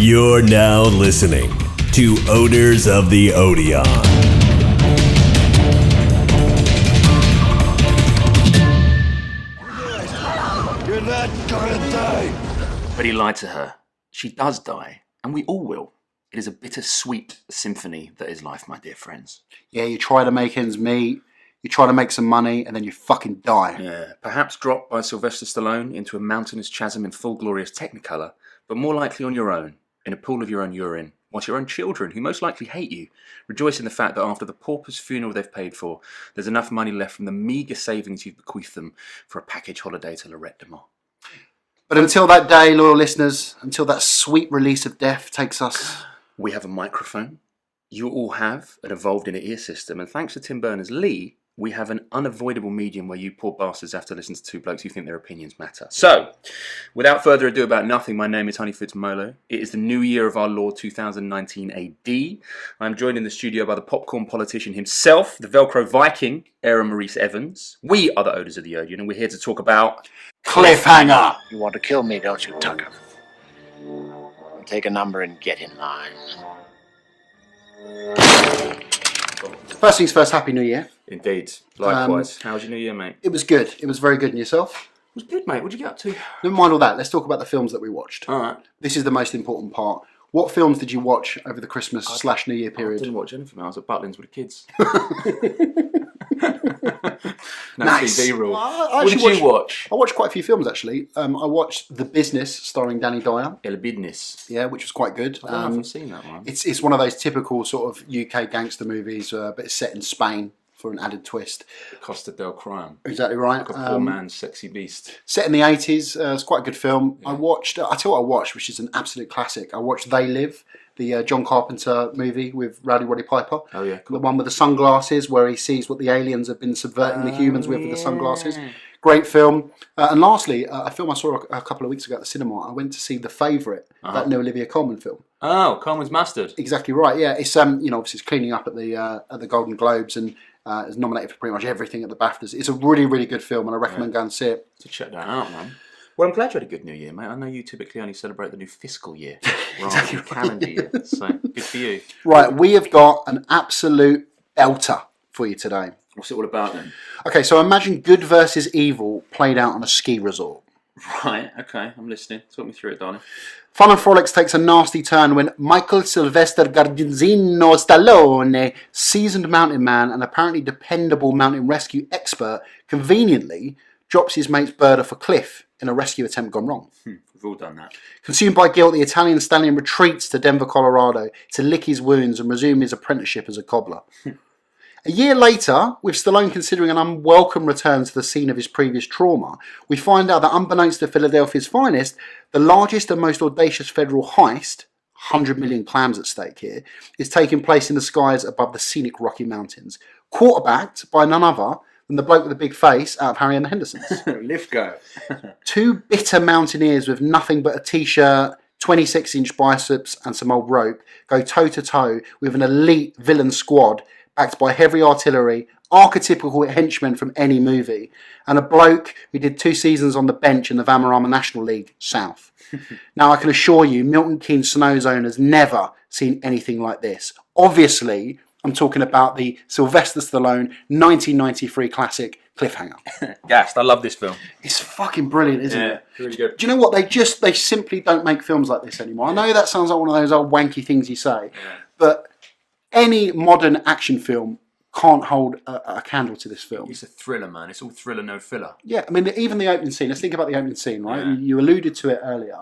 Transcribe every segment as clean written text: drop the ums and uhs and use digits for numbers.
You're now listening to Odours of the Odeon. You're not gonna die. But he lied to her. She does die, and we all will. It is a bittersweet symphony that is life, my dear friends. Yeah, you try to make ends meet, you try to make some money, and then you fucking die. Yeah, perhaps dropped by Sylvester Stallone into a mountainous chasm in full glorious Technicolor, but more likely on your own, in a pool of your own urine, whilst your own children, who most likely hate you, rejoice in the fact that after the pauper's funeral they've paid for, there's enough money left from the meagre savings you've bequeathed them for a package holiday to Lorette de Mar. But until that day, loyal listeners, until that sweet release of death takes us... We have a microphone. You all have an evolved inner ear system, and thanks to Tim Berners-Lee, we have an unavoidable medium where you poor bastards have to listen to two blokes who think their opinions matter. So, without further ado about nothing, my name is Honeyfoots Molo. It is the new year of our Lord 2019 AD. I'm joined in the studio by the popcorn politician himself, the Velcro Viking, Aaron Maurice Evans. We are the Odours of the Odeon, and we're here to talk about... Cliffhanger! You want to kill me, don't you, Tucker? Take a number and get in line. First things first, Happy New Year. Indeed. Likewise. How was your new year, mate? It was good. It was very good. And yourself? It was good, mate. What did you get up to? Never mind all that. Let's talk about the films that we watched. All right. This is the most important part. What films did you watch over the Christmas/New Year I period? didn't watch anything. I was at Butlins with the kids. No Nice. TV rule. I What did you watch? I watched quite a few films, actually. I watched The Business, starring Danny Dyer. El Business. Yeah, which was quite good. I haven't seen that one. It's one of those typical sort of UK gangster movies, but it's set in Spain for an added twist. Costa del Crime. Exactly right. Like a poor man's sexy beast. Set in the 80s. It's quite a good film. Yeah. I tell you what I watched, which is an absolute classic. I watched They Live, the John Carpenter movie with Rowdy Roddy Piper. Oh yeah, cool. The one with the sunglasses where he sees what the aliens have been subverting the humans with the sunglasses. Great film. And lastly, a film I saw a couple of weeks ago at the cinema. I went to see The Favourite, that new Olivia Colman film. Oh, Coleman's Mustard. Exactly right. Yeah, it's obviously it's cleaning up at the Golden Globes and is nominated for pretty much everything at the BAFTAs. It's a really, really good film, and I recommend going and see it. To check that out, man. Well, I'm glad you had a good New Year, mate. I know you typically only celebrate the new fiscal year rather than calendar year, so good for you. Right, we have got an absolute belter for you today. What's it all about then? Okay, so imagine good versus evil played out on a ski resort. Right, okay, I'm listening. Talk me through it, darling. Fun and Frolics takes a nasty turn when Michael Sylvester Gardenzino Stallone, seasoned mountain man and apparently dependable mountain rescue expert, conveniently drops his mate's bird off a cliff in a rescue attempt gone wrong. We've all done that. Consumed by guilt, the Italian stallion retreats to Denver, Colorado to lick his wounds and resume his apprenticeship as a cobbler. A year later, with Stallone considering an unwelcome return to the scene of his previous trauma, we find out that unbeknownst to Philadelphia's finest, the largest and most audacious federal heist, 100 million clams at stake here, is taking place in the skies above the scenic Rocky Mountains, quarterbacked by none other than the bloke with the big face out of Harry and the Hendersons. Lithgow. Two bitter mountaineers with nothing but a t-shirt, 26-inch biceps and some old rope go toe-to-toe with an elite villain squad backed by heavy artillery, archetypical henchmen from any movie, and a bloke who did 2 seasons on the bench in the Vanarama National League South. Now, I can assure you, Milton Keynes Snow Zone has never seen anything like this. Obviously, I'm talking about the Sylvester Stallone 1993 classic Cliffhanger. Gassed. I love this film. It's fucking brilliant, isn't it? Really good. Do you know what? They simply don't make films like this anymore. I know that sounds like one of those old wanky things you say, but any modern action film can't hold a candle to this film. It's a thriller, man. It's all thriller, no filler. Yeah, I mean, even the opening scene. Let's think about the opening scene, right? Yeah. You alluded to it earlier.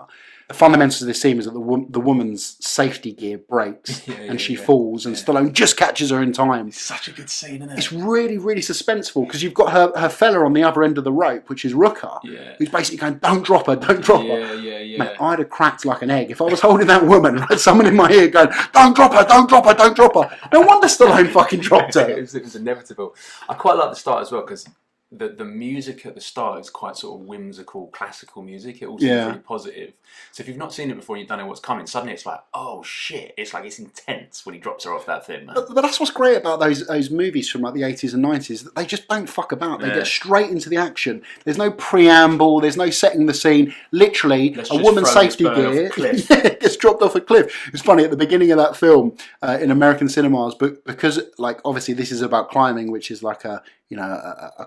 The fundamentals of this scene is that the woman's safety gear breaks and she falls, and Stallone just catches her in time. It's such a good scene, isn't it? It's really, really suspenseful because you've got her fella on the other end of the rope, which is Rooker, who's basically going, "Don't drop her, don't drop her." Yeah. Mate, I'd have cracked like an egg if I was holding that woman and had someone in my ear going, "Don't drop her, don't drop her, don't drop her." No wonder Stallone fucking dropped her. It was inevitable. I quite like the start as well because the music at the start is quite sort of whimsical, classical music. It all seems really positive. So if you've not seen it before and you don't know what's coming, suddenly it's like, oh shit! It's like it's intense when he drops her off that thing, man. But that's what's great about those movies from like the 80s and 90s. That they just don't fuck about. They get straight into the action. There's no preamble. There's no setting the scene. Literally, a woman's safety gear gets dropped off a cliff. It's funny at the beginning of that film in American cinemas, but because like obviously this is about climbing, which is like a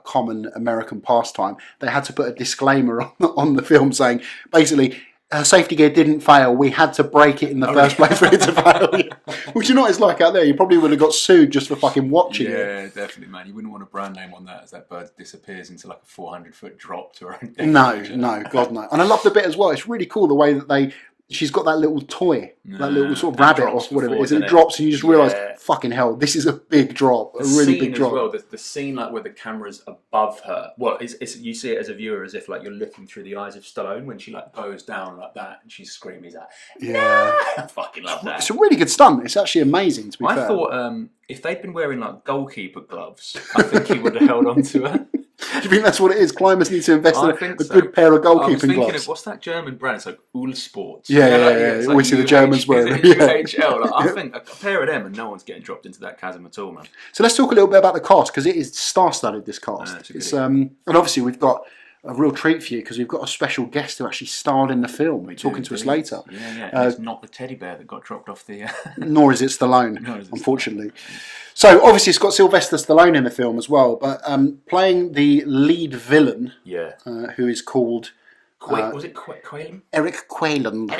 common American pastime, they had to put a disclaimer on the film saying basically her safety gear didn't fail, we had to break it in the first place for it to fail. Which you know what it's like out there, you probably would have got sued just for fucking watching it. Yeah, definitely, man. You wouldn't want a brand name on that as that bird disappears into like a 400-foot drop to her own. No, God no. And I love the bit as well, it's really cool the way that she's got that little toy, that little sort of rabbit or whatever it is, and it drops and you just realise, fucking hell, this is a big drop, a really big drop. Well, the scene like where the camera's above her, well, it's you see it as a viewer as if like you're looking through the eyes of Stallone when she like goes down like that and she's screaming, he's like, no! I fucking love that. It's a really good stunt, it's actually amazing to be fair. I thought if they'd been wearing like goalkeeper gloves, I think he would have held on to her. Do you think that's what it is? Climbers need to invest in a good pair of goalkeeping gloves. I was thinking of, what's that German brand? It's like Uhl Sports. Yeah. We see the Germans wearing them. UHL. Like, I think a pair of them and no one's getting dropped into that chasm at all, man. So let's talk a little bit about the cast, because it is star-studded, this cast. It's and obviously we've got a real treat for you, because we've got a special guest who actually starred in the film, talking to us later. Yeah. It's not the teddy bear that got dropped off the... Nor is it Stallone, unfortunately. So obviously it's got Sylvester Stallone in the film as well, but playing the lead villain, who is called... was it Quaylen? Eric Quaylen.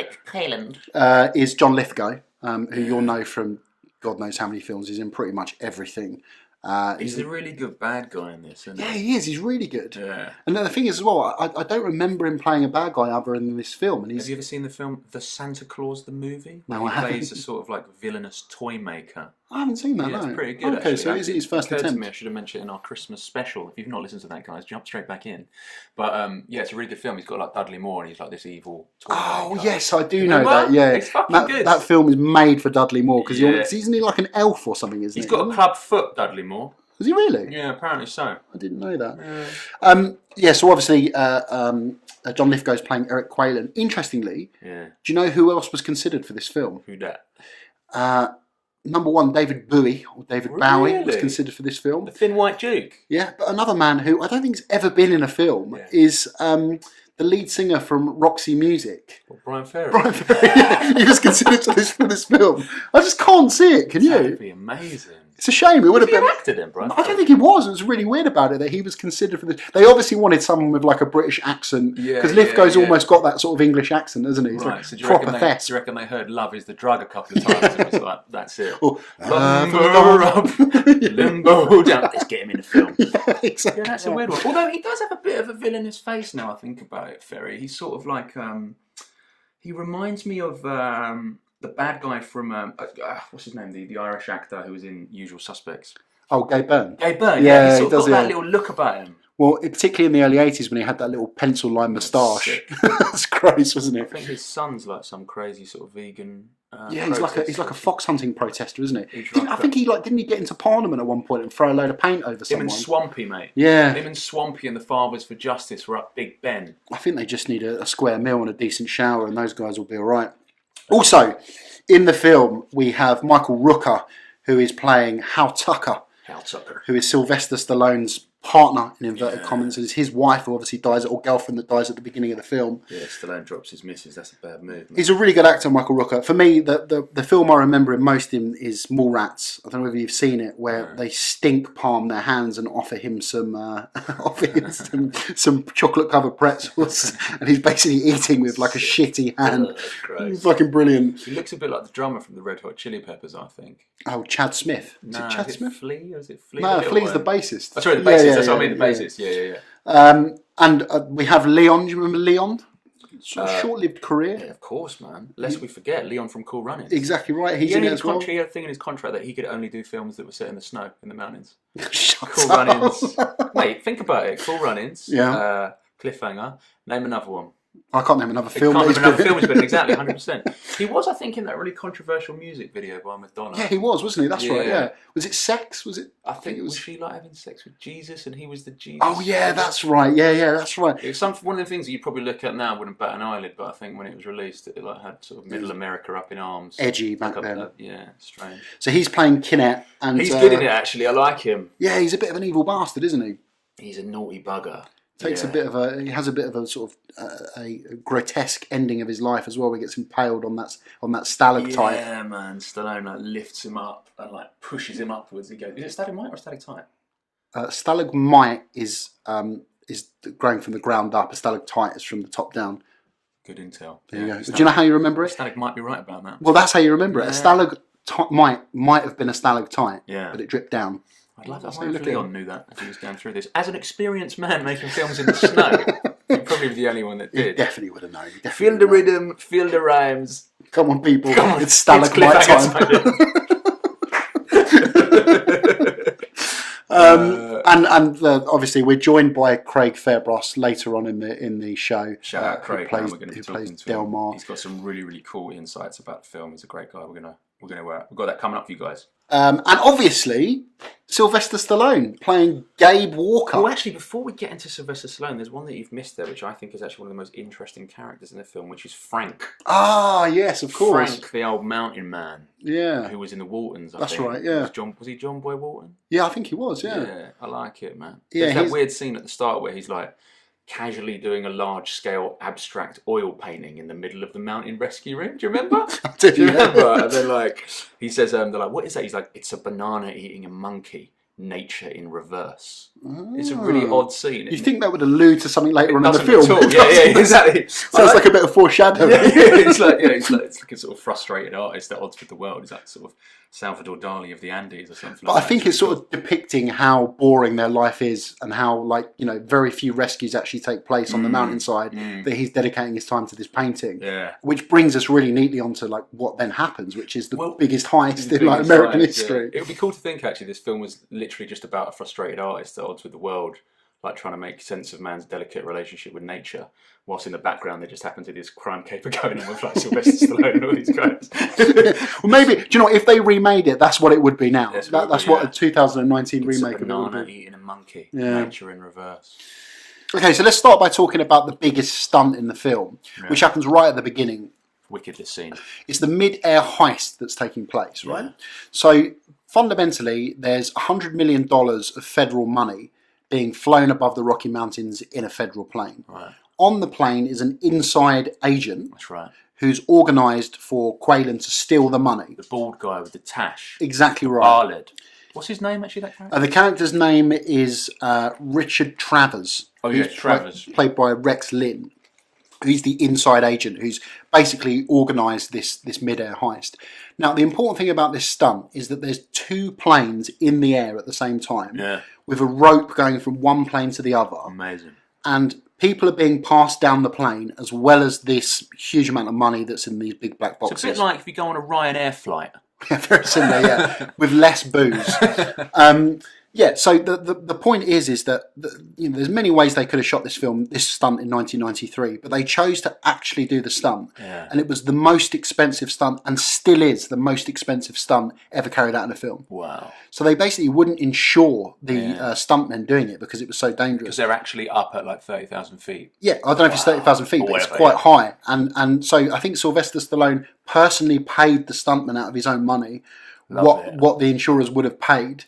Is John Lithgow, who you'll know from God knows how many films. He's in pretty much everything. He's a really good bad guy in this, isn't he? Yeah, he is. He's really good. Yeah. And then the thing is as well, I don't remember him playing a bad guy other than this film. And have you ever seen the film The Santa Claus the Movie? No, I haven't. He plays a sort of like villainous toy maker. I haven't seen that, no. It's pretty good, okay, actually. so is it his first attempt? To me, I should have mentioned it in our Christmas special. If you've not listened to that, guys, jump straight back in. But yeah, it's a really good film. He's got like Dudley Moore and he's like this evil toy maker. Yes, I do know that, yeah. It's fucking good. That film is made for Dudley Moore, because isn't he like an elf or something, isn't he? He's got a club foot, Dudley Moore. Was he really? Yeah, apparently so. I didn't know that. So obviously John Lithgow's playing Eric Quaylen. Interestingly, do you know who else was considered for this film? Who that? Number one, David Bowie, or David Bowie, was considered for this film. The Thin White Duke? Yeah, but another man who I don't think has ever been in a film is the lead singer from Roxy Music. Well, Brian Ferry. He was considered for this film. I just can't see it, can you? That would be amazing. It's a shame. It would have been. Acted in, Brian? I don't think he was. It was really weird about it that he was considered for this. They obviously wanted someone with like a British accent, because Lithgow's almost got that sort of English accent, doesn't he? He's like so proper thesp. Do you reckon they heard "Love Is the Drug" a couple of times? And it was like, that's it. Limbo up, limbo down. Let's get him in the film. Yeah, exactly. Yeah, that's a weird one. Although he does have a bit of a villainous face now. I think about it, Ferry. He's sort of like he reminds me of the bad guy from what's his name? The Irish actor who was in Usual Suspects. Oh, Gay Byrne. Gay Byrne. Yeah, he's sort of got that little look about him. Well, particularly in the early 80s when he had that little pencil line moustache. That's gross, wasn't it? I think his son's like some crazy sort of vegan. He's like a fox hunting protester, isn't he? I think didn't he get into Parliament at one point and throw a load of paint over someone? Him and Swampy, mate. Yeah. Him and Swampy and the Fathers for Justice were up Big Ben. I think they just need a square meal and a decent shower, and those guys will be all right. Also, in the film, we have Michael Rooker, who is playing Hal Tucker, who is Sylvester Stallone's partner, in inverted commas. It's his wife who obviously dies, or girlfriend that dies at the beginning of the film. Yeah, Stallone drops his missus. That's a bad move. Man. He's a really good actor, Michael Rooker. For me, the film I remember him most in is Mallrats. I don't know whether you've seen it, where they stink palm their hands and offer him some some chocolate covered pretzels, and he's basically eating with like a shitty hand. He's fucking brilliant. He looks a bit like the drummer from the Red Hot Chili Peppers, I think. Oh, Chad Smith. Is it Chad Smith? Flea, or is it Flea? No, Flea's the bassist. Oh, sorry, the bassist. That's what I mean, the bassist. Yeah. And we have Leon. Do you remember Leon? Short-lived career. Yeah, of course, man. Lest we forget, Leon from Cool Runnings. Exactly right. He's in it as well. He had a thing in his contract that he could only do films that were set in the snow, in the mountains. Cool Runnings. Wait, think about it. Cool Runnings. Yeah. Cliffhanger. Name another one. I can't name another film. Can't remember another film he's been in, exactly, 100%. He was, I think, in that really controversial music video by Madonna. Yeah, he was, wasn't he? That's right. Yeah. Was it sex? Was it? I think it was. She like having sex with Jesus, and he was the Jesus. Oh yeah, that's right. Yeah, that's right. It was one of the things that you probably look at now wouldn't bat an eyelid, but I think when it was released, it like had sort of Middle America up in arms, edgy back then. Yeah, strange. So he's playing Kinnett, and he's good in it. Actually, I like him. Yeah, he's a bit of an evil bastard, isn't he? He's a naughty bugger. He has a bit of a sort of a grotesque ending of his life as well, where he gets impaled on that stalactite. Yeah, man. Stallone like lifts him up and like pushes him upwards. He goes, is it stalagmite or stalactite? Stalagmite is growing from the ground up. A stalactite is from the top down. Good intel. There you go. Do you know how you remember it? Stalag might be right about that. Well, that's how you remember it. A stalagmite might have been a stalactite, but it dripped down. I'd love that. Leon knew that as he was going through this. As an experienced man making films in the snow, he'd probably be the only one that did. He definitely would have known. Feel the rhythm, feel the rhymes. Come on, people. Come on, it's stalagmite time. Obviously, we're joined by Craig Fairbrass later on in the show. Shout out Craig, who plays Del Mar. He's got some really, really cool insights about the film. He's a great guy. We've got that coming up for you guys. And obviously, Sylvester Stallone playing Gabe Walker. Well, actually, before we get into Sylvester Stallone, there's one that you've missed there, which I think is actually one of the most interesting characters in the film, which is Frank. Ah, yes, of course. Frank, the old mountain man. Yeah. Who was in the Waltons, I think. That's right, yeah. Was he John Boy Walton? Yeah, I think he was, yeah. Yeah, I like it, man. Yeah, there's that weird scene at the start where he's like casually doing a large-scale abstract oil painting in the middle of the mountain rescue room. Do you remember? Do you remember? And then, like, he says, they're like, what is that? He's like, it's a banana eating a monkey. Nature in reverse. It's a really odd scene. You think that would allude to something later on in the film? Yeah, exactly. Sounds like a bit of foreshadowing. It's like a sort of frustrated artist at odds with the world. He's like sort of Salvador Dali of the Andes or something. But I think it's sort of depicting how boring their life is and how, very few rescues actually take place on the mountainside. That he's dedicating his time to this painting. Yeah. Which brings us really neatly onto what then happens, which is the biggest heist in American history. It would be cool to think actually this film was literally just about a frustrated artist at odds with the world, like trying to make sense of man's delicate relationship with nature, whilst in the background there just happens to be this crime caper going on with like Sylvester Stallone and all these guys. Well, maybe, do you know what, if they remade it, that's what it would be now. That's what a 2019 remake of it would be. Banana eating a monkey. Yeah. Nature in reverse. Okay, so let's start by talking about the biggest stunt in the film, which happens right at the beginning. Wicked, this scene. It's the mid-air heist that's taking place, right? Yeah. So fundamentally, there's $100 million of federal money being flown above the Rocky Mountains in a federal plane. Right. On the plane is an inside agent. That's right. Who's organised for Quaylen to steal the money. The bald guy with the tash. Exactly right. Arled. What's his name, actually, that character? The character's name is Richard Travers. Oh, yeah, Travers. Played by Rex Linn. He's the inside agent who's basically organised this mid-air heist. Now, the important thing about this stunt is that there's two planes in the air at the same time, with a rope going from one plane to the other. Amazing. And people are being passed down the plane, as well as this huge amount of money that's in these big black boxes. It's a bit like if you go on a Ryanair flight. Yeah, very similar, yeah, with less booze. So the point is that there's many ways they could have shot this stunt in 1993, but they chose to actually do the stunt, and it was the most expensive stunt, and still is the most expensive stunt ever carried out in a film. Wow! So they basically wouldn't insure the stuntmen doing it because it was so dangerous. Because they're actually up at like 30,000 feet. Yeah, I don't know if it's 30,000 feet, but it's quite high, and so I think Sylvester Stallone personally paid the stuntman out of his own money. What the insurers would have paid,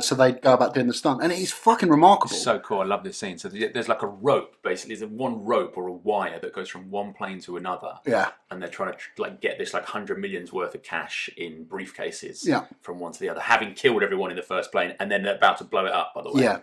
so they'd go about doing the stunt, and it's fucking remarkable. It's so cool. I love this scene. So there's like a rope, basically. There's one rope or a wire that goes from one plane to another. Yeah, and they're trying to get this 100 million's worth of cash in briefcases. From one to the other, having killed everyone in the first plane, and then they're about to blow it up. By the way,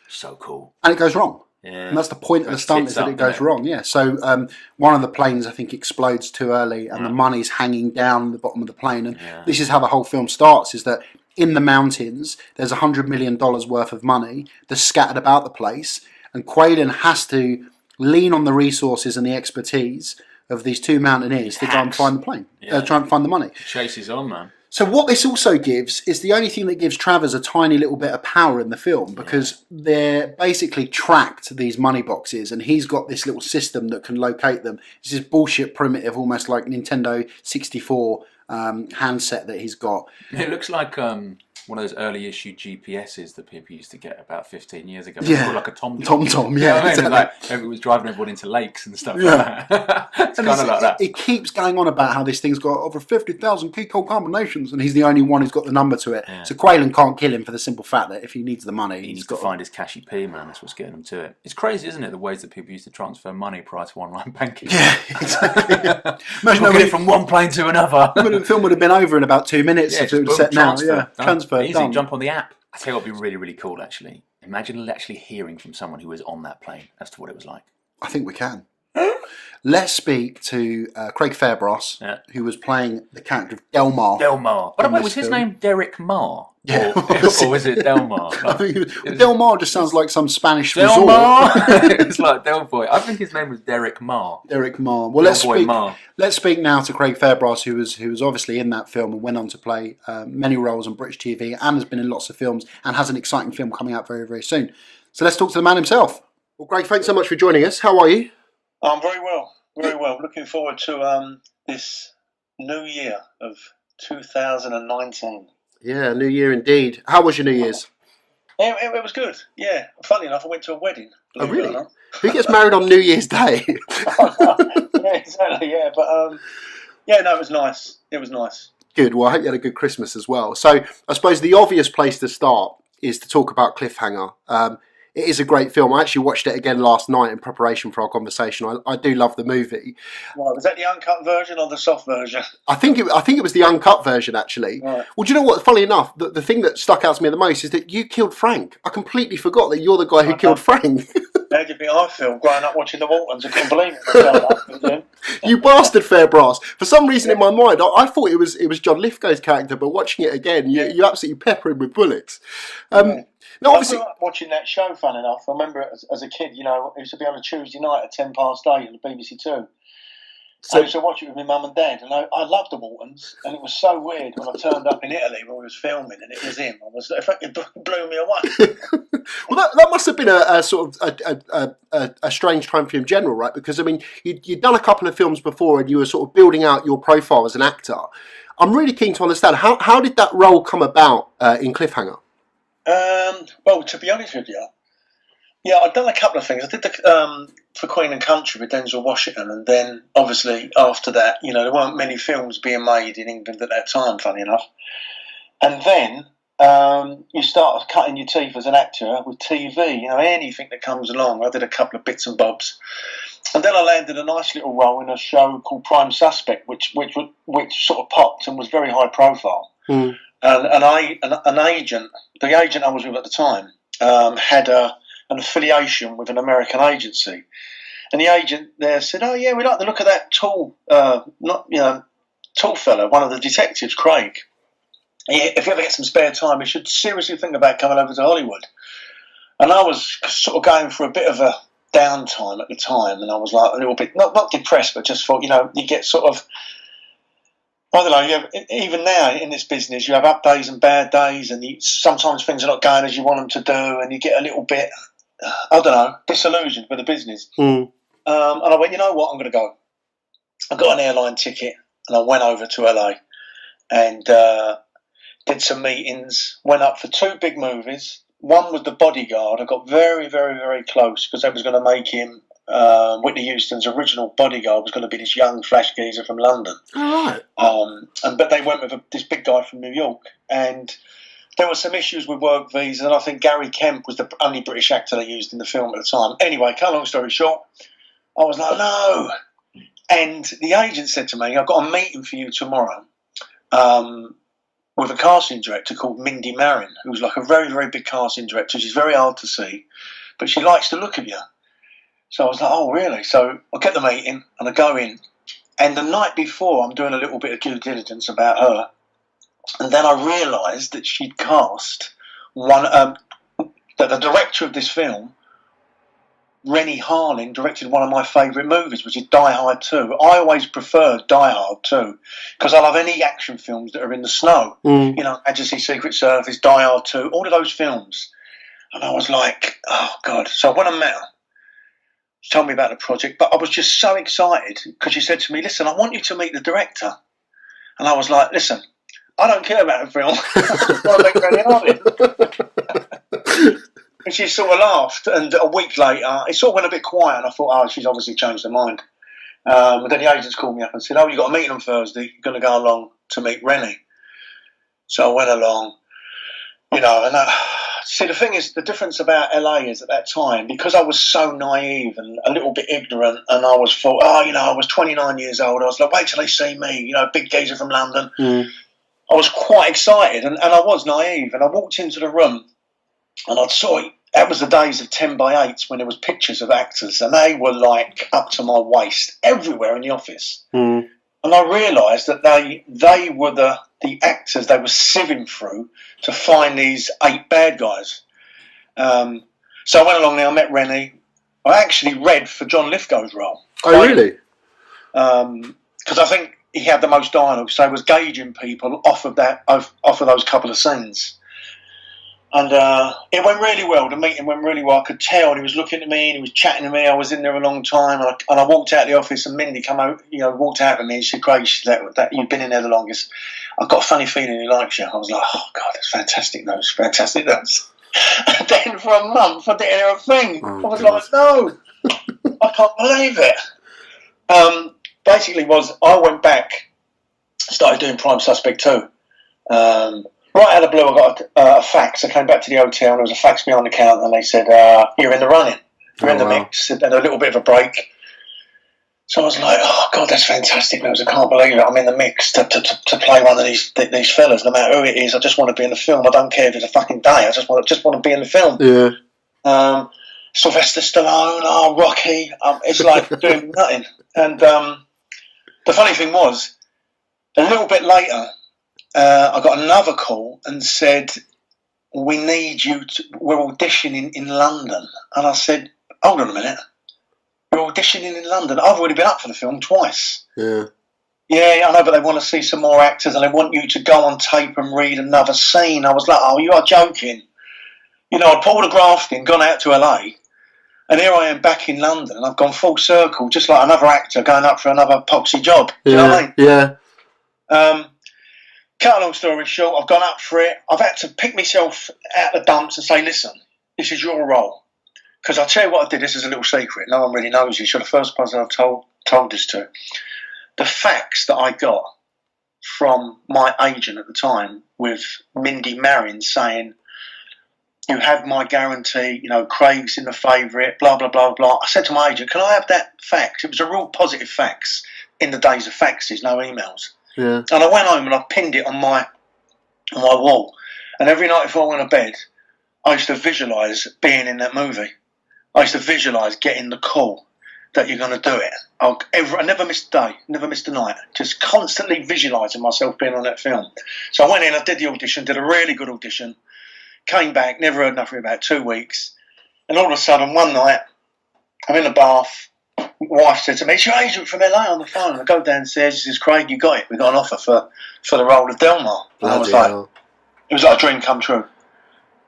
so cool. And it goes wrong. Yeah. And that's the point of the stunt, is that it goes wrong. Yeah. So one of the planes, I think, explodes too early, and the money's hanging down the bottom of the plane. And this is how the whole film starts: is that in the mountains there's $100 million worth of money that's scattered about the place, and Quaylen has to lean on the resources and the expertise of these two mountaineers to try and find the plane, try and find the money. Chase is on, man. So what this also gives is the only thing that gives Travers a tiny little bit of power in the film, because they're basically tracked, these money boxes, and he's got this little system that can locate them. It's this bullshit primitive, almost like Nintendo 64 handset that he's got. It looks like one of those early issue GPSs that people used to get about 15 years ago. Yeah. Called like a Tom. Tom, You know yeah. what I mean? Exactly. Like, it was driving everyone into lakes and stuff like that. It's kind of like that. It keeps going on about how this thing's got over 50,000 key code combinations, and he's the only one who's got the number to it. Yeah. So Quaylen can't kill him for the simple fact that if he needs the money, He he's needs got to find his cashy P, man. That's what's getting him to it. It's crazy, isn't it? The ways that people used to transfer money prior to online banking. Yeah, exactly. Imagine Get it from one plane to another. The film would have been over in about 2 minutes if it was set now. Yeah, transfer. Easy. Done. Jump on the app. I tell you what would be really, really cool, actually. Imagine actually hearing from someone who was on that plane as to what it was like. I think we can. Let's speak to Craig Fairbrass, who was playing the character of Delmar. Delmar. By the way, was his name Derek Marr? Yeah. Or was it Delmar? I think Delmar just sounds like some Spanish Delmar! resort. It's like Del Boy. I think his name was Derek Marr. Derek Marr. Well, let's speak now to Craig Fairbrass, who was obviously in that film and went on to play many roles on British TV and has been in lots of films and has an exciting film coming out very, very soon. So let's talk to the man himself. Well, Craig, thanks so much for joining us. How are you? I'm very well, very well. Looking forward to this new year of 2019. Yeah, New Year indeed. How was your New Year's? It was good, yeah. Funny enough, I went to a wedding. Oh, really? Who gets married on New Year's Day? Yeah, exactly, yeah. But, yeah, no, it was nice. It was nice. Good. Well, I hope you had a good Christmas as well. So I suppose the obvious place to start is to talk about Cliffhanger. It is a great film. I actually watched it again last night in preparation for our conversation. I do love the movie. Right, was that the uncut version or the soft version? I think it was the uncut version, actually. Right. Well, do you know what? Funny enough, the thing that stuck out to me the most is that you killed Frank. I completely forgot that you're the guy who killed Frank. How do you think I feel growing up watching the Waltons? I couldn't believe it. You bastard, Fairbrass. For some reason in my mind, I thought it was John Lithgow's character, but watching it again, you absolutely pepper him with bullets. No, obviously, I grew up watching that show, fun enough. I remember it as a kid, you know, it used to be on a Tuesday night at 8 on the BBC Two. So I used to watch it with my mum and dad, and I loved the Waltons, and it was so weird when I turned up in Italy when we was filming, and it was him. It blew me away. Well, that must have been a sort of a strange time for you in general, right? Because, I mean, you'd done a couple of films before, and you were sort of building out your profile as an actor. I'm really keen to understand, how did that role come about in Cliffhanger? Well, to be honest with you, yeah, I'd done a couple of things. I did the For Queen and Country with Denzel Washington, and then obviously after that, you know, there weren't many films being made in England at that time, funny enough. And then you start cutting your teeth as an actor with TV, you know, anything that comes along. I did a couple of bits and bobs. And then I landed a nice little role in a show called Prime Suspect, which sort of popped and was very high profile. Mm. And an agent, the agent I was with at the time, had an affiliation with an American agency, and the agent there said, "Oh yeah, we like the look of that tall fella, one of the detectives, Craig. If you ever get some spare time, you should seriously think about coming over to Hollywood." And I was sort of going for a bit of a downtime at the time, and I was like a little bit not depressed, but just thought, you know, you get sort of, I don't know, even now in this business, you have up days and bad days, and sometimes things are not going as you want them to do, and you get a little bit, I don't know, disillusioned with the business. Mm. And I went, you know what, I'm going to go. I got an airline ticket, and I went over to LA, and did some meetings, went up for 2 big movies. One was The Bodyguard. I got very, very, very close, because they was going to make him, Whitney Houston's original bodyguard was going to be this young flash geezer from London. All right. But they went with this big guy from New York, and there were some issues with work visas, and I think Gary Kemp was the only British actor they used in the film at the time. Anyway, cut a long story short, I was like, no. And the agent said to me, I've got a meeting for you tomorrow with a casting director called Mindy Marin, who's like a very, very big casting director. She's very hard to see, but she likes the look of you. So I was like, oh, really? So I get the meeting and I go in. And the night before, I'm doing a little bit of due diligence about her. And then I realised that she'd cast that the director of this film Rennie Harlin directed one of my favourite movies, which is Die Hard 2. I always preferred Die Hard 2 because I love any action films that are in the snow. You know, Majesty's Secret Service, Die Hard 2, all of those films. And I was like, oh, God. So when I met her, she told me about the project, but I was just so excited because she said to me, listen, I want you to meet the director. And I was like, listen, I don't care about the film. I just want to make Rennie Harlin. And she sort of laughed, and a week later, it sort of went a bit quiet, and I thought, oh, she's obviously changed her mind. But then the agents called me up and said, oh, you've got a meeting on Thursday, you're going to go along to meet Rennie. So I went along, you know, and see, the thing is, the difference about LA is at that time, because I was so naive and a little bit ignorant, and I was thought, oh, you know, I was 29 years old, I was like, wait till they see me, you know, big geezer from London. I was quite excited, and I was naive, and I walked into the room, and I saw it. That was the days of 10 by 8s when there was pictures of actors, and they were like up to my waist everywhere in the office. And I realised that they were the actors they were sieving through to find these 8 bad guys. So I went along there, I met Rennie. I actually read for John Lithgow's role. Oh, really? Because I think he had the most dialogue, so I was gauging people off of those couple of scenes. And it went really well. The meeting went really well. I could tell. He was looking at me and he was chatting to me. I was in there a long time, and I walked out of the office. And Mindy walked out to me and she said, "Craig, that you've been in there the longest. I've got a funny feeling he likes you." I was like, "Oh God, that's fantastic news, fantastic news." And then for a month, I didn't hear a thing. I was like, "No, I can't believe it." Basically, I went back, started doing Prime Suspect 2. Right out of the blue, I got a fax. I came back to the hotel, and there was a fax behind the counter, and they said, "You're in the running. You're in the mix." And a little bit of a break. So I was like, "Oh God, that's fantastic news! I can't believe it. I'm in the mix to play one of these fellas. No matter who it is, I just want to be in the film. I don't care if it's a fucking day. I just want to be in the film." Yeah. Sylvester Stallone, Rocky. It's like doing nothing. And the funny thing was, a little bit later, I got another call and said, "We need you. We're auditioning in London." And I said, "Hold on a minute. We're auditioning in London. I've already been up for the film twice." Yeah, I know, but they want to see some more actors and they want you to go on tape and read another scene. I was like, "Oh, you are joking." You know, I'd pulled a graft in, gone out to LA, and here I am back in London, and I've gone full circle, just like another actor going up for another poxy job. Do you know what I mean? Yeah. Cut a long story short, I've gone up for it. I've had to pick myself out the dumps and say, "Listen, this is your role." Because I'll tell you what I did, this is a little secret. No one really knows this. You're the first person I've told this to. The facts that I got from my agent at the time with Mindy Marin saying, "You have my guarantee, you know, Craig's in the favourite, blah, blah, blah, blah." I said to my agent, "Can I have that fax?" It was a real positive fax in the days of faxes, no emails. Yeah. And I went home and I pinned it on my wall. And every night before I went to bed, I used to visualise being in that movie. I used to visualise getting the call that you're going to do it. I never missed a day, never missed a night. Just constantly visualising myself being on that film. So I went in, I did the audition, did a really good audition, came back, never heard nothing for about 2 weeks. And all of a sudden, one night, I'm in the bath. Wife said to me, "It's your agent from LA on the phone." I go downstairs, she says, "Craig, you got it. We got an offer for the role of Delmar." And I was like, it was like a dream come true.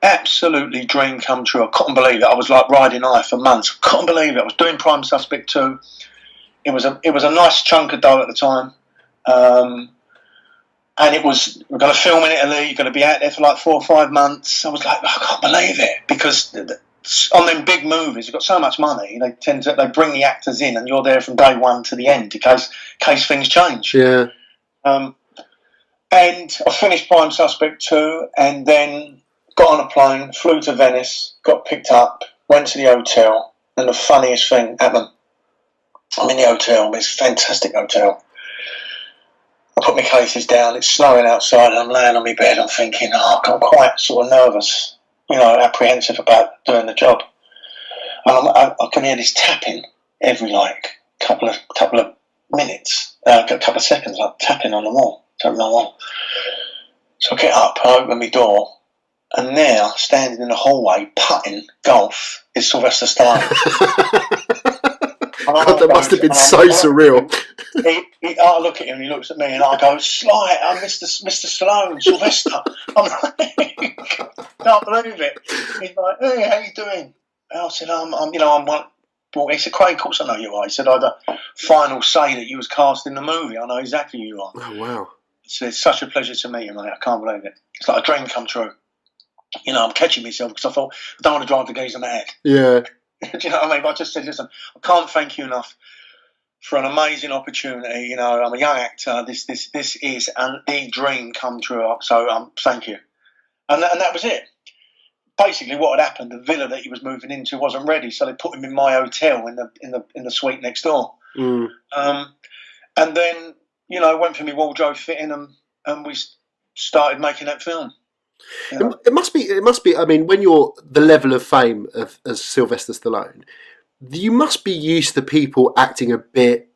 Absolutely dream come true. I couldn't believe it. I was like riding high for months. I couldn't believe it. I was doing Prime Suspect 2. It was a nice chunk of dough at the time. And we're going to film in Italy. You're going to be out there for like 4 or 5 months. I was like, I can't believe it, because on them big movies, you've got so much money. They bring the actors in, and you're there from day one to the end in case things change. Yeah. And I finished Prime Suspect 2, and then got on a plane, flew to Venice, got picked up, went to the hotel, and the funniest thing happened. I'm in the hotel. It's a fantastic hotel. I put my cases down. It's snowing outside, and I'm laying on my bed. I'm thinking, I'm quite sort of nervous, apprehensive about doing the job. And I can hear this tapping every couple of minutes, a couple of seconds, like tapping on the wall. So I get up, I open my door, And now, standing in the hallway, putting golf, is Sylvester Stallone. God, that must have been so surreal. I look at him and he looks at me and I go, Sly, I'm Mr. Stallone, Sylvester. I'm like, can't believe it. He's like, hey, how you doing? And I said, I'm one. Well, he said, Craig, of course I know you are. He said, I had a final say that you was cast in the movie. I know exactly who you are. Oh, wow. So it's such a pleasure to meet you, mate. I can't believe it. It's like a dream come true. I'm catching myself because I thought, I don't want to drive the geezer mad. Yeah. Do you know what I mean? But I just said, listen, I can't thank you enough for an amazing opportunity. I'm a young actor. This is the dream come true. So thank you. And that was it. Basically, what had happened, the villa that he was moving into wasn't ready, so they put him in my hotel in the suite next door. Mm. And then went for my wardrobe fitting, and we started making that film. It must be. I mean, when you're the level of fame as Sylvester Stallone, you must be used to people acting a bit,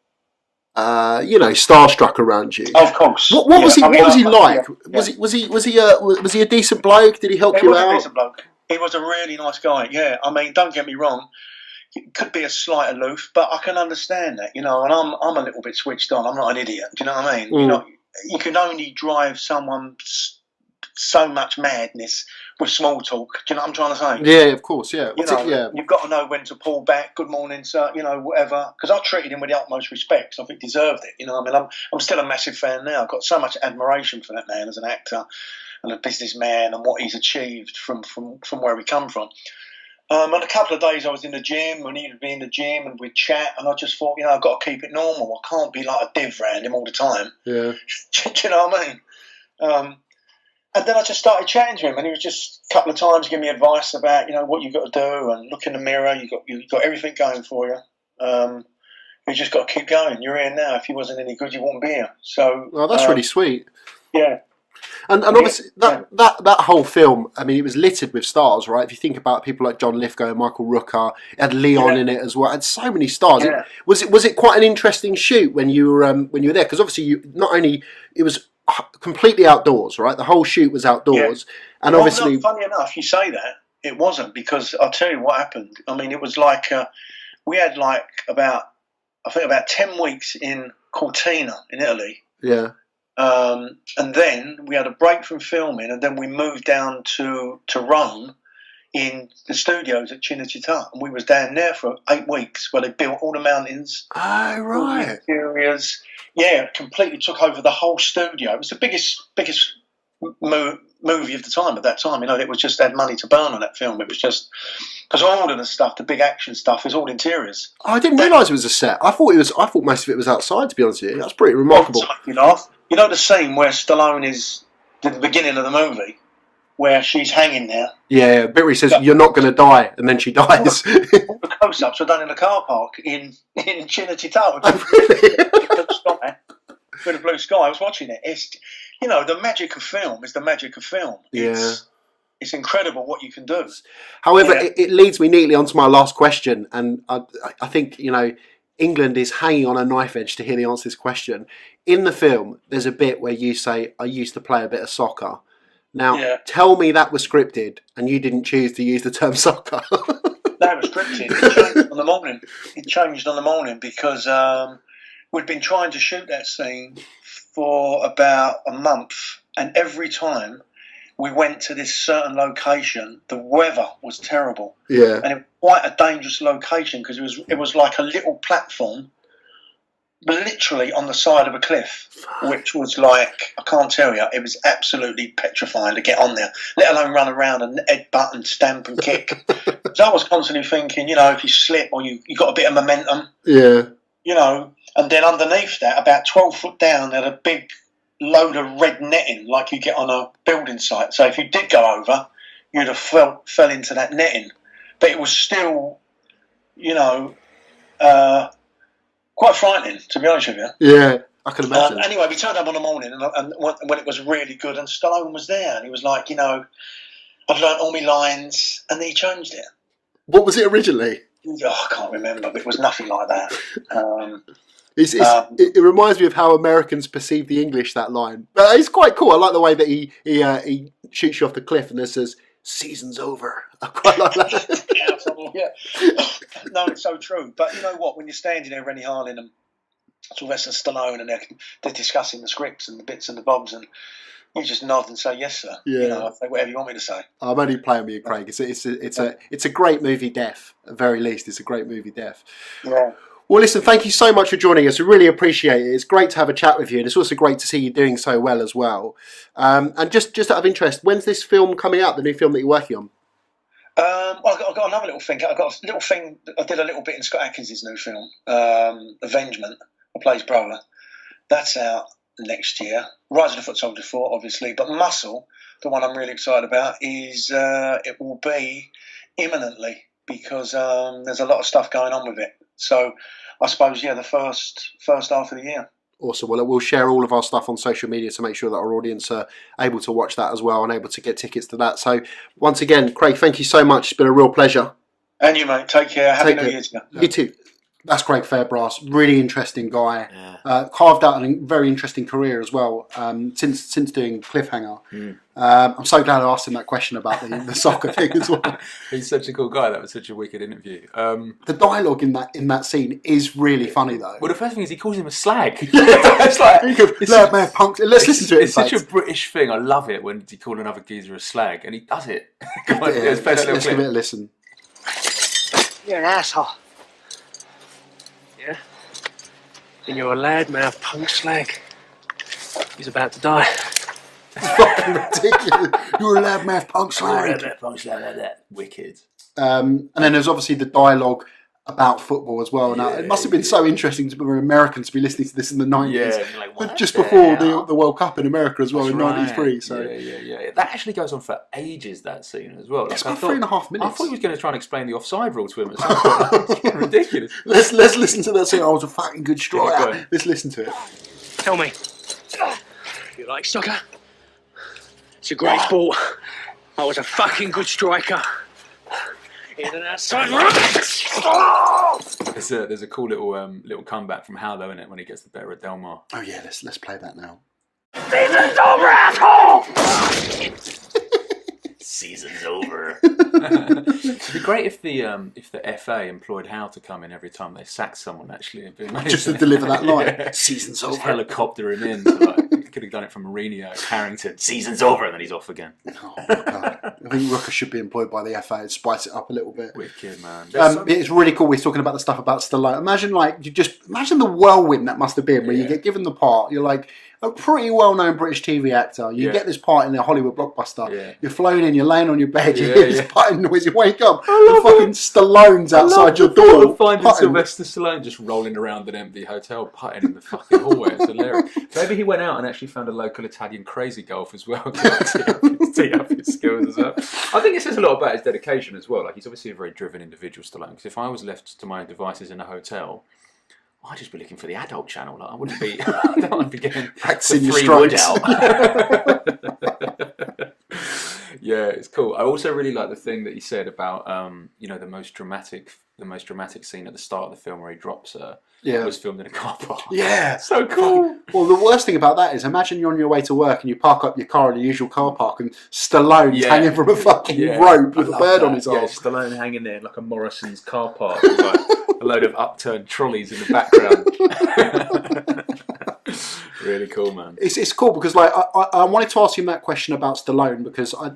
starstruck around you. Of course. What was he? What was he like? Yeah. Was he a decent bloke? Did he help you out? He was a decent bloke. He was a really nice guy. Yeah, I mean, don't get me wrong. He could be a slight aloof, but I can understand that. And I'm a little bit switched on. I'm not an idiot. Do you know what I mean? Mm. You can only drive someone so much madness with small talk. Do you know what I'm trying to say? Yeah, of course. Yeah. You've got to know when to pull back. Good morning, sir. Whatever. Because I treated him with the utmost respect. So I think he deserved it. I mean, I'm still a massive fan now. I've got so much admiration for that man as an actor and a businessman and what he's achieved from where we come from. And a couple of days I was in the gym, and he'd be in the gym, and we'd chat, and I just thought, I've got to keep it normal. I can't be like a div around him all the time. Yeah. Do you know what I mean? And then I just started chatting to him, and he was just a couple of times giving me advice about, what you've got to do, and look in the mirror. You've got everything going for you. You just got to keep going. You're here now. If you wasn't any good, you wouldn't be here. So, well, that's really sweet. Yeah. And obviously that whole film, I mean, it was littered with stars, right? If you think about people like John Lithgow and Michael Rooker, it had Leon in it as well. It had so many stars. Yeah. Was it quite an interesting shoot when you were there? Because obviously it was completely outdoors, right? The whole shoot was outdoors, and obviously, no, funny enough, you say that it wasn't, because I'll tell you what happened. I mean, it was like we had about 10 weeks in Cortina in Italy. Yeah. And then we had a break from filming, and then we moved down to Rome in the studios at Cinecittà, and we was down there for 8 weeks where they built all the mountains. Oh, right. Areas. Yeah, completely took over the whole studio. It was the biggest movie of the time at that time. It was just had money to burn on that film. It was just because all of the stuff, the big action stuff, is all interiors. Oh, I didn't realise it was a set. I thought most of it was outside. To be honest with you, that's pretty remarkable. You know the scene where Stallone is at the beginning of the movie, where she's hanging there. Yeah, bit where he says, "You're not going to die," and then she dies. All the close-ups were done in the car park in Cinecittà. With a blue sky. I was watching it. It's the magic of film is the magic of film. Yeah. It's incredible what you can do. However, it leads me neatly onto my last question, and I think England is hanging on a knife edge to hear the answer to this question. In the film, there's a bit where you say, "I used to play a bit of soccer." Now, tell me that was scripted, and you didn't choose to use the term soccer. That was scripted. It changed on the morning. It changed on the morning because we'd been trying to shoot that scene for about a month, and every time we went to this certain location, the weather was terrible. Yeah. And it was quite a dangerous location because it was like a little platform, literally on the side of a cliff, which was like, I can't tell you, it was absolutely petrifying to get on there, let alone run around and headbutt and stamp and kick. So I was constantly thinking, if you slip or you got a bit of momentum, and then underneath that, about 12 foot down, they had a big load of red netting like you get on a building site. So if you did go over, you'd have fell into that netting. But it was still, quite frightening, to be honest with you. Yeah, I can imagine. Anyway, we turned up on the morning, and when it was really good, and Stallone was there, and he was like, I've learnt all my lines, and he changed it. What was it originally? I can't remember, but it was nothing like that. It reminds me of how Americans perceive the English, that line. But it's quite cool. I like the way that he shoots you off the cliff and then says, "Season's over." I quite like that. Yeah. No, it's so true. But you know what? When you're standing there, Rennie Harlin and Sylvester Stallone, and they're discussing the scripts and the bits and the bobs, and you just nod and say, "Yes, sir." Yeah. You know, say whatever you want me to say. I'm only playing with you, Craig. It's a great movie, Death. At the very least, it's a great movie, Death. Yeah. Well, listen, thank you so much for joining us. We really appreciate it. It's great to have a chat with you, and it's also great to see you doing so well as well. And just out of interest, when's this film coming out, the new film that you're working on? Well, I've got another little thing. I've got a little thing. I did a little bit in Scott Adkins' new film, Avengement. I play his brother. That's out next year. Rise of the Foot Soldier 4, obviously. But Muscle, the one I'm really excited about, is it will be imminently because there's a lot of stuff going on with it. So I suppose, the first half of the year. Awesome. Well, we'll share all of our stuff on social media to make sure that our audience are able to watch that as well and able to get tickets to that. So once again, Craig, thank you so much. It's been a real pleasure. And you, mate. Take care. Happy New Year to you. You too. That's Craig Fairbrass. Really interesting guy. Yeah. Carved out a very interesting career as well since doing Cliffhanger. I'm so glad I asked him that question about the soccer thing as well. He's such a cool guy. That was such a wicked interview. The dialogue in that scene is really funny though. Well, the first thing is he calls him a slag. It's like, let's listen to it. It's such a British thing. I love it when you call another geezer a slag, and he does it. Let's give it a listen. You're an asshole. Yeah? And you're a loudmouth punk slag. He's about to die. Fucking ridiculous. You're a loudmouth punk slag. Wicked. And then there's obviously the dialogue about football as well. Now, it must have been so interesting to be an American to be listening to this in the 90s. Yeah, like, but just before the World Cup in America as well in '93. So Yeah. That actually goes on for ages, that scene as well. Like, it's about 3.5 minutes. I thought he was going to try and explain the offside rule to him at some point. It's getting ridiculous. Let's listen to that scene. I was a fucking good striker. Yeah, let's listen to it. Tell me, you like soccer? It's a great sport. I was a fucking good striker. In an outside There's a cool little comeback from Hal though, isn't it, when he gets the better of Delmar. Oh yeah, let's play that now. Season's over, asshole! Season's over. It'd be great if the FA employed Hal to come in every time they sacked someone. Actually, it'd be amazing. Just to deliver that line. Yeah. Season's Just over. helicopter him in. So could have done it from Mourinho, Carrington. Season's over, and then he's off again. Oh my god! I think Rooker should be employed by the FA and spice it up a little bit. Wicked, man. It's really cool. We're talking about the stuff about Stallone. Imagine the whirlwind that must have been when you get given the part. You're like a pretty well-known British TV actor. You get this part in a Hollywood blockbuster. Yeah. You're flown in. You're laying on your bed. You hear this putting noise. You wake up. The fucking Stallone's outside your door. Finding Sylvester Stallone just rolling around an empty hotel, putting in the fucking hallway. It's hilarious. Maybe he went out and actually found a local Italian crazy golf as well. to tee up his skills as well. I think it says a lot about his dedication as well. Like, he's obviously a very driven individual, Stallone. Because if I was left to my own devices in a hotel, I'd just be looking for the adult channel. Like, I wouldn't be. I don't want to be getting practicing your 3 wood strokes. out. Yeah, it's cool. I also really like the thing that he said about the most dramatic scene at the start of the film where he drops her. Was filmed in a car park. Yeah. So cool. Well, the worst thing about that is, imagine you're on your way to work and you park up your car in the usual car park and Stallone's hanging from a fucking rope with a bird on his arm. Yeah, Stallone hanging there like a Morrison's car park with like a load of upturned trolleys in the background. Really cool, man. It's cool because I wanted to ask him that question about Stallone because I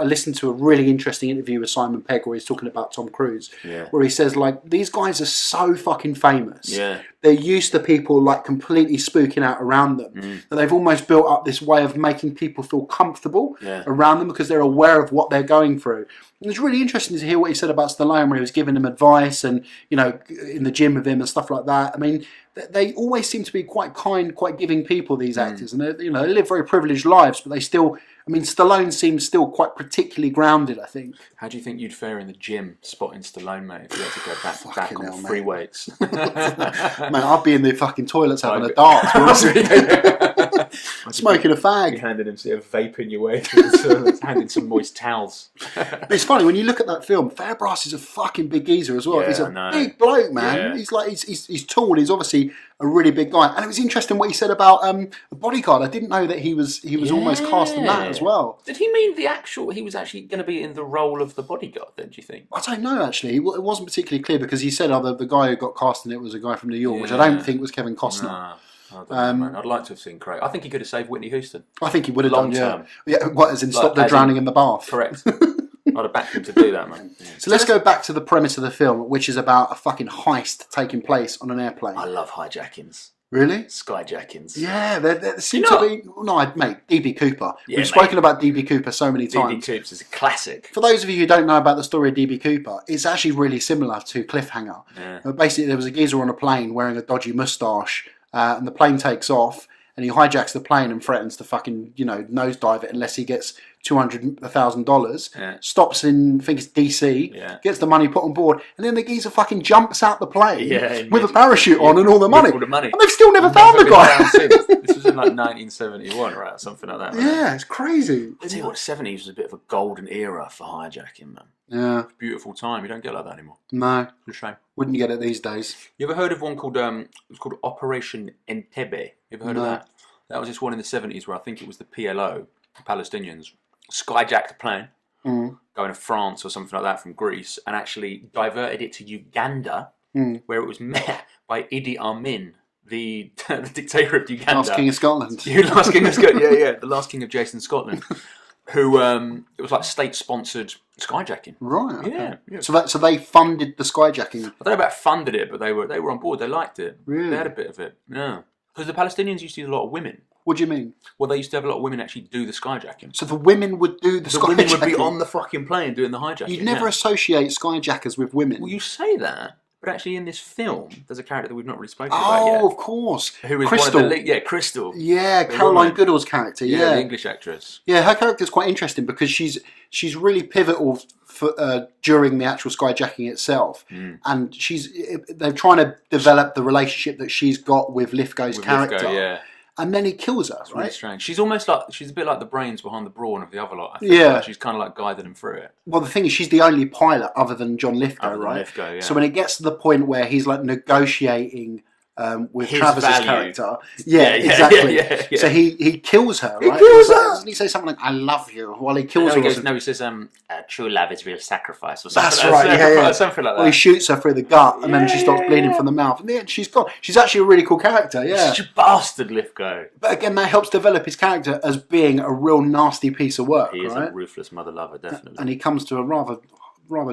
listened to a really interesting interview with Simon Pegg where he's talking about Tom Cruise, where he says these guys are so fucking famous. Yeah. They're used to people completely spooking out around them. That they've almost built up this way of making people feel comfortable around them because they're aware of what they're going through. And it's really interesting to hear what he said about Stallone when he was giving him advice and, in the gym with him and stuff like that. I mean, they always seem to be quite kind, quite giving people, these actors. And, they live very privileged lives, but they still... I mean, Stallone seems still quite particularly grounded, I think. How do you think you'd fare in the gym spotting Stallone, mate, if you had to go back on free weights? Mate, I'd be in the fucking toilets having a dart. Smoking a You fag. handed him vaping your way through the toilet, handing some moist towels. It's funny when you look at that film. Fairbrass is a fucking big geezer as well. Yeah, He's I a know. big bloke, man. Yeah. He's like he's tall. He's obviously a really big guy. And it was interesting what he said about the bodyguard. I didn't know that he was almost cast in that as well. Did he mean he was actually going to be in the role of the bodyguard then, do you think? I don't know actually. It wasn't particularly clear because he said the guy who got cast in it was a guy from New York, which I don't think was Kevin Costner. Nah. I don't know, man. I'd like to have seen Craig. I think he could have saved Whitney Houston. I think he would have Long done, term. Yeah, what, as in stop the drowning in the bath? Correct. I'd have backed him to do that, man. Yeah. So let's go back to the premise of the film, which is about a fucking heist taking place on an airplane. I love hijackings. Really? Skyjackings. Yeah, there seem to be... No, mate, D.B. Cooper. We've spoken about D.B. Cooper so many times. D.B. Cooper is a classic. For those of you who don't know about the story of D.B. Cooper, it's actually really similar to Cliffhanger. Yeah. Basically, there was a geezer on a plane wearing a dodgy moustache, and the plane takes off, and he hijacks the plane and threatens to fucking, nosedive it unless he gets $200,000. Yeah. Stops in, I think it's DC, Yeah. gets the money put on board, and then the geezer fucking jumps out the plane Yeah, with a parachute on and all the money. All the money. And they've still never found the been guy. found since. This was in like 1971, right? Or something like that. Right? Yeah, it's crazy. I tell you what, the 70s was a bit of a golden era for hijacking, man. Yeah, Beautiful time. You don't get like that anymore. no, It's a shame. wouldn't get it these days. You ever heard of one called it was called Operation Entebbe? You ever heard of No. that? That was this one in the 70s where I think it was the PLO, the Palestinians, skyjacked a plane going to France or something like that from Greece and actually diverted it to Uganda, where it was met by Idi Amin, the dictator of Uganda. Last King of Scotland. Last King of Scotland, yeah, the last King of Jason Scotland, who it was like state-sponsored skyjacking. Right. Okay. Yeah. So they funded the skyjacking. I don't know about funded it, but they were on board. They liked it. Really? They had a bit of it. Yeah. Because the Palestinians used to use a lot of women. What do you mean? Well, they used to have a lot of women actually do the skyjacking. So the women would do the skyjacking? Women would be on the fucking plane doing the hijacking. You'd never associate skyjackers with women. Well, you say that, but actually in this film, there's a character that we've not really spoken about yet. Oh, of course. Who is Crystal. one of the Crystal. Yeah, The Caroline woman. Goodall's character. Yeah, The English actress. Yeah, her character's quite interesting because she's really pivotal for, during the actual skyjacking itself, and they're trying to develop the relationship that she's got with Lithgow's character. Lithgow, yeah. And then he kills her, It's right? really strange. She's almost like, she's a bit like the brains behind the brawn of the other lot. I think. Yeah. Like she's kind of like guiding him through it. Well, the thing is, she's the only pilot other than John Lithgow, Other than right? Lithgow, yeah. So when it gets to the point where he's like negotiating with His Travis's value. character, Yeah, exactly. yeah. So he kills her, right? kills He's like- her! Doesn't he say something like "I love you" while he kills No, her? he or goes, something? no, he says, true love is real sacrifice, or something That's like right, that. yeah. Something like that. Well, he shoots her through the gut, and then she starts bleeding from the mouth. And then she's gone. She's actually a really cool character, yeah. Such a bastard, Lithgow. But again, that helps develop his character as being a real nasty piece of work, He is right? a ruthless mother lover, definitely. And he comes to a rather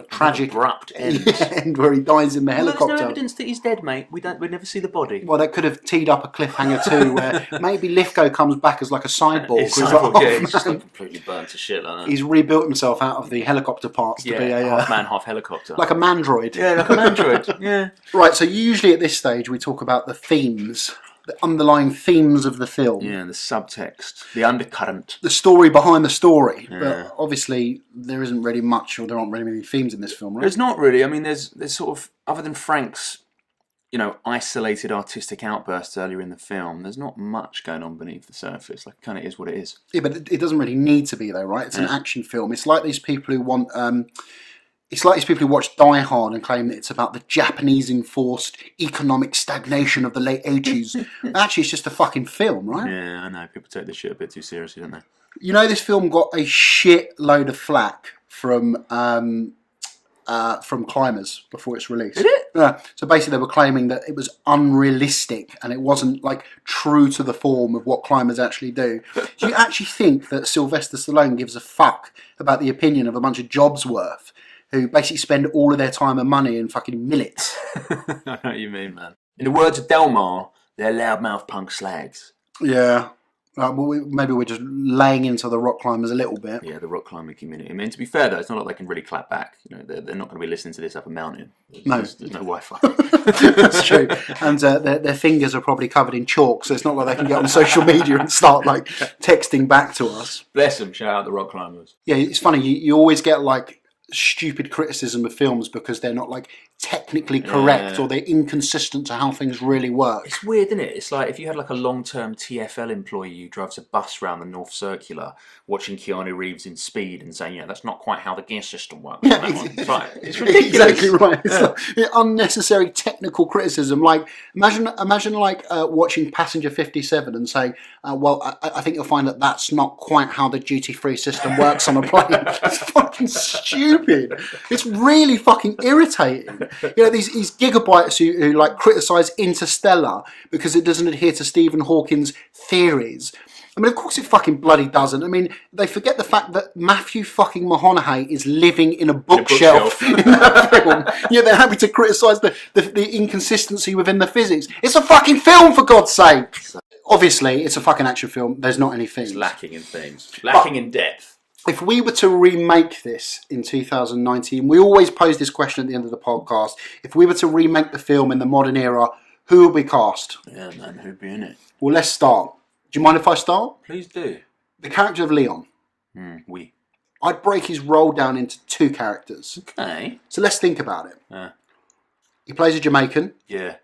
tragic abrupt end. end where he dies in the Well, helicopter. there's no evidence that he's dead, mate. We'd never see the body. Well, that could have teed up a cliffhanger too, where maybe Lithgow comes back as like a cyborg. He's He's, cyborg, like, yeah, oh, he's just man. like completely burnt to shit like that. He's rebuilt himself out of the helicopter parts to be a half man, half helicopter. like a mandroid. yeah, like an android. Yeah. Right. So usually at this stage we talk about the themes, the underlying themes of the film. Yeah, the subtext, the undercurrent. The story behind the story, Yeah. but obviously there isn't really much, or there aren't really many themes in this film, right? There's not really. I mean, there's sort of, other than Frank's, isolated artistic outbursts earlier in the film, there's not much going on beneath the surface. Like, kind of is what it is. Yeah, but it doesn't really need to be though, right? It's an action film. It's like these people who want. It's like these people who watch Die Hard and claim that it's about the Japanese enforced economic stagnation of the late 80s. Actually, it's just a fucking film, right? Yeah, I know. People take this shit a bit too seriously, don't they? You know, this film got a shit load of flack from climbers before its release. Did it? Yeah. So basically, they were claiming that it was unrealistic and it wasn't like true to the form of what climbers actually do. Do you actually think that Sylvester Stallone gives a fuck about the opinion of a bunch of Jobsworth who basically spend all of their time and money in fucking millets? I know what you mean, man. In the words of Delmar, they're loudmouth punk slags. Yeah. Maybe we're just laying into the rock climbers a little bit. Yeah, the rock climbing community. I mean, to be fair though, it's not like they can really clap back. They're not going to be listening to this up a mountain. There's no Wi-Fi. That's true. And their fingers are probably covered in chalk, so it's not like they can get on social media and start like texting back to us. Bless them. Shout out the rock climbers. Yeah, it's funny. You always get like stupid criticism of films because they're not like technically correct or they're inconsistent to how things really work. It's weird, isn't it? It's like if you had like a long-term TfL employee who drives a bus around the North Circular watching Keanu Reeves in Speed and saying, that's not quite how the gear system works. Yeah, it's ridiculous. Exactly right. It's like unnecessary technical criticism. Like imagine like watching Passenger 57 and saying, I think you'll find that that's not quite how the duty-free system works on a plane. It's fucking stupid. It's really fucking irritating. These gigabytes who like criticise Interstellar because it doesn't adhere to Stephen Hawking's theories. I mean, of course it fucking bloody doesn't. I mean, they forget the fact that Matthew fucking McConaughey is living in a bookshelf in that film. They're happy to criticise the inconsistency within the physics. It's a fucking film, for God's sake! Obviously, it's a fucking action film. There's not any themes. It's lacking in themes. Lacking in depth. If we were to remake this in 2019, we always pose this question at the end of the podcast. If we were to remake the film in the modern era, who would we cast? Yeah, man, who'd be in it? Well, let's start. Do you mind if I start? Please do. The character of Leon. I'd break his role down into two characters. Okay. So let's think about it. He plays a Jamaican. Yeah.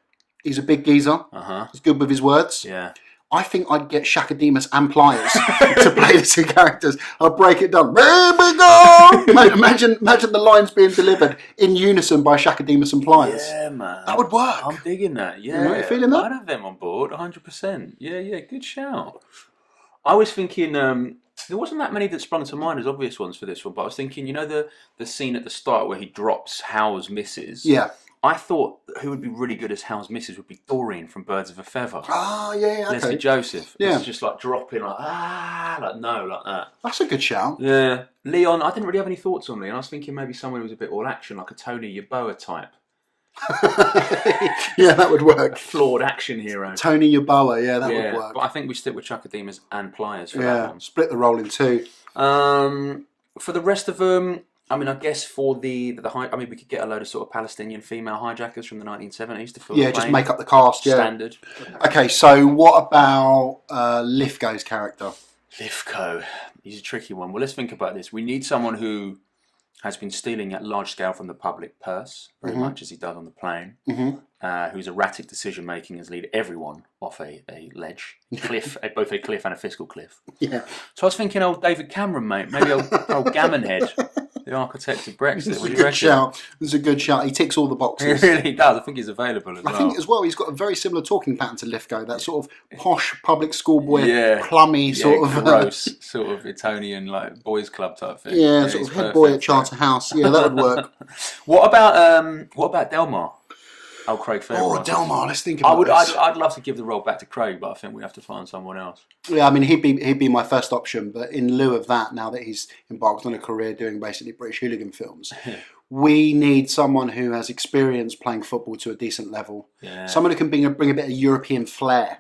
He's a big geezer. He's good with his words. Yeah. I think I'd get Shakademus and Pliers to play the two characters. I'd break it down. Baby girl! Imagine the lines being delivered in unison by Shakademus and Pliers. Yeah, man. That would work. I'm digging that. Yeah. You feeling that? I'd have them on board, 100%. Yeah, good shout. I was thinking, there wasn't that many that sprung to mind as obvious ones for this one, but I was thinking, the scene at the start where he drops Hal's missus. Yeah. I thought who would be really good as Hal's missus would be Doreen from Birds of a Feather. Ah, yeah, okay. Leslie Joseph. Yeah. It's just like dropping like that. That's a good shout. Yeah. Leon, I didn't really have any thoughts on Leon. I was thinking maybe someone who was a bit all action, like a Tony Yeboah type. Yeah, that would work. Flawed action hero. Tony Yeboah, yeah, that would work. But I think we stick with Chuckademus and Pliers for that one. Split the role in two. For the rest of them, I mean, I guess for we could get a load of sort of Palestinian female hijackers from the 1970s to fill the plane. Just make up the cast, yeah. Standard. Okay, so what about Lithgow's character? Lithgow, he's a tricky one. Well, let's think about this. We need someone who has been stealing at large scale from the public purse, very much as he does on the plane, whose erratic decision-making has led everyone off a ledge, cliff, both a cliff and a fiscal cliff. Yeah. So I was thinking old David Cameron, mate, maybe old Gammonhead, the architect of Brexit. What do you reckon? It's a good shout. He ticks all the boxes. He really does. I think he's available as well. I think as well he's got a very similar talking pattern to Lithgow, that sort of posh public schoolboy, plummy sort of... gross, sort of Etonian, like boys club type thing. Yeah, sort of head boy at Charter House. Yeah, that would work. What about Delmar? Oh, Craig Fairbrass. Oh, Delmar, let's think about this. I'd love to give the role back to Craig, but I think we have to find someone else. Yeah, I mean, he'd be my first option, but in lieu of that, now that he's embarked on a career doing basically British hooligan films, we need someone who has experience playing football to a decent level. Yeah. Someone who can bring a bit of European flair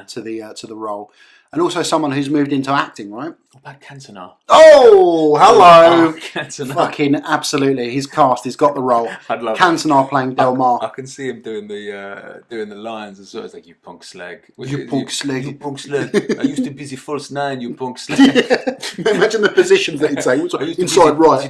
to the role. And also someone who's moved into acting, right? What about Cantona? Oh, hello! Cantona. Fucking absolutely. He's cast. He's got the role. I'd love Cantona playing Delmar. I can see him doing the lines as well. It's like, you punk slag. You punk slag. You punk slag. I used to be the false nine, you punk slag. Yeah. Imagine the positions that he'd say. Inside right.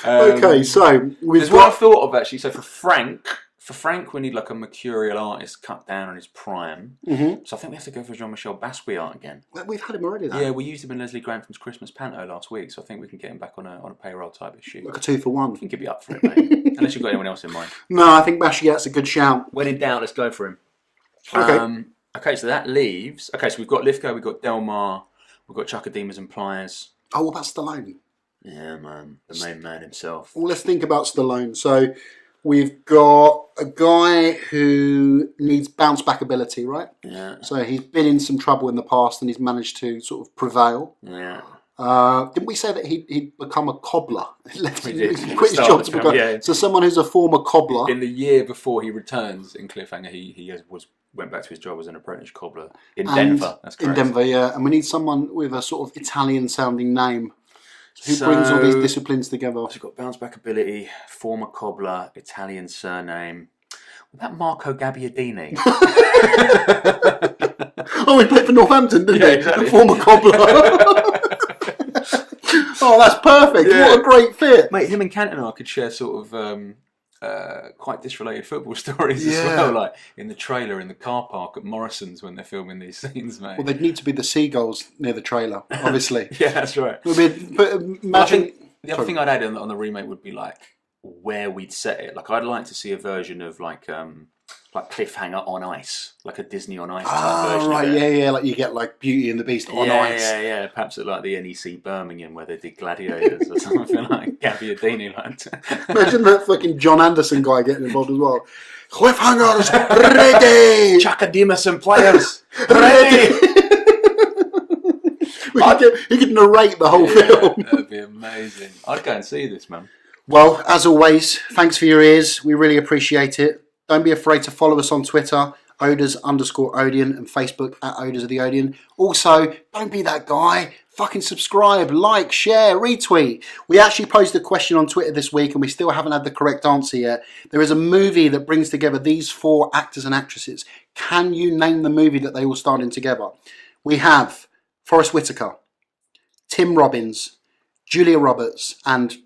Okay, so there's what I thought of actually. So for Frank, we need like a mercurial artist cut down on his prime. So I think we have to go for Jean-Michel Basquiat again. Well, we've had him already, though. Yeah, we used him in Leslie Grantham Christmas Panto last week, so I think we can get him back on a payroll type issue. Like a 2-for-1. I think he'd be up for it, mate. Unless you've got anyone else in mind. No, I think Basquiat's a good shout. When in doubt, let's go for him. Okay. Okay, so that leaves... Okay, so we've got Lithgow, we've got Delmar, we've got Chuckademus and Pliers. Oh, what about Stallone? Yeah, man. The main man himself. Well, let's think about Stallone. So... we've got a guy who needs bounce back ability, right? Yeah. So he's been in some trouble in the past and he's managed to sort of prevail. Yeah. Didn't we say that he'd become a cobbler? He quit his job to become. Yeah. So someone who's a former cobbler. In the year before he returns in Cliffhanger, he went back to his job as an apprentice cobbler in Denver. That's correct. In Denver, yeah. And we need someone with a sort of Italian-sounding name. Who brings all these disciplines together? So we've got bounce back ability, former cobbler, Italian surname. What about Marco Gabbiadini? Oh, he played for Northampton, didn't he? Exactly. The former cobbler. Oh, that's perfect. Yeah. What a great fit. Mate, him and Cantona could share sort of quite disrelated football stories as Yeah. well, like in the trailer in the car park at Morrison's when they're filming these scenes, mate. Well, they'd need to be the seagulls near the trailer, obviously. Yeah, that's right. But imagine... I think the other thing I'd add on the remake would be like where we'd set it. Like I'd like to see a version of like Cliffhanger on ice, like a Disney on Ice type version. Right, of it. yeah, like you get like Beauty and the Beast on yeah, ice. Yeah. Perhaps at like the NEC Birmingham where they did Gladiators or something like Gabbiadini. Like. Imagine that fucking John Anderson guy getting involved as well. Cliffhangers ready. Chakademus and players ready. He could narrate the whole film. That'd be amazing. I'd go and see this, man. Well, as always, thanks for your ears. We really appreciate it. Don't be afraid to follow us on Twitter, Odours_Odeon, and Facebook at Odours of the Odeon. Also, don't be that guy. Fucking subscribe, like, share, retweet. We actually posted a question on Twitter this week and we still haven't had the correct answer yet. There is a movie that brings together these 4 actors and actresses. Can you name the movie that they all starred in together? We have Forrest Whitaker, Tim Robbins, Julia Roberts, and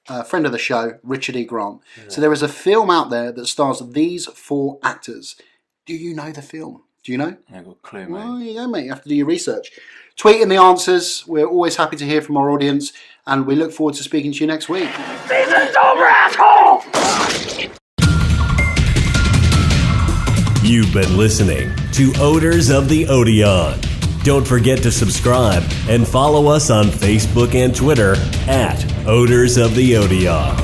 a friend of the show, Richard E. Grant. Yeah. So there is a film out there that stars these 4 actors. Do you know the film? Do you know? I got a clue, mate. Well, there you go, mate. You have to do your research. Tweet in the answers. We're always happy to hear from our audience, and we look forward to speaking to you next week. Season's over, asshole! You've been listening to Odours of the Odeon. Don't forget to subscribe and follow us on Facebook and Twitter at Odours of the Odeon.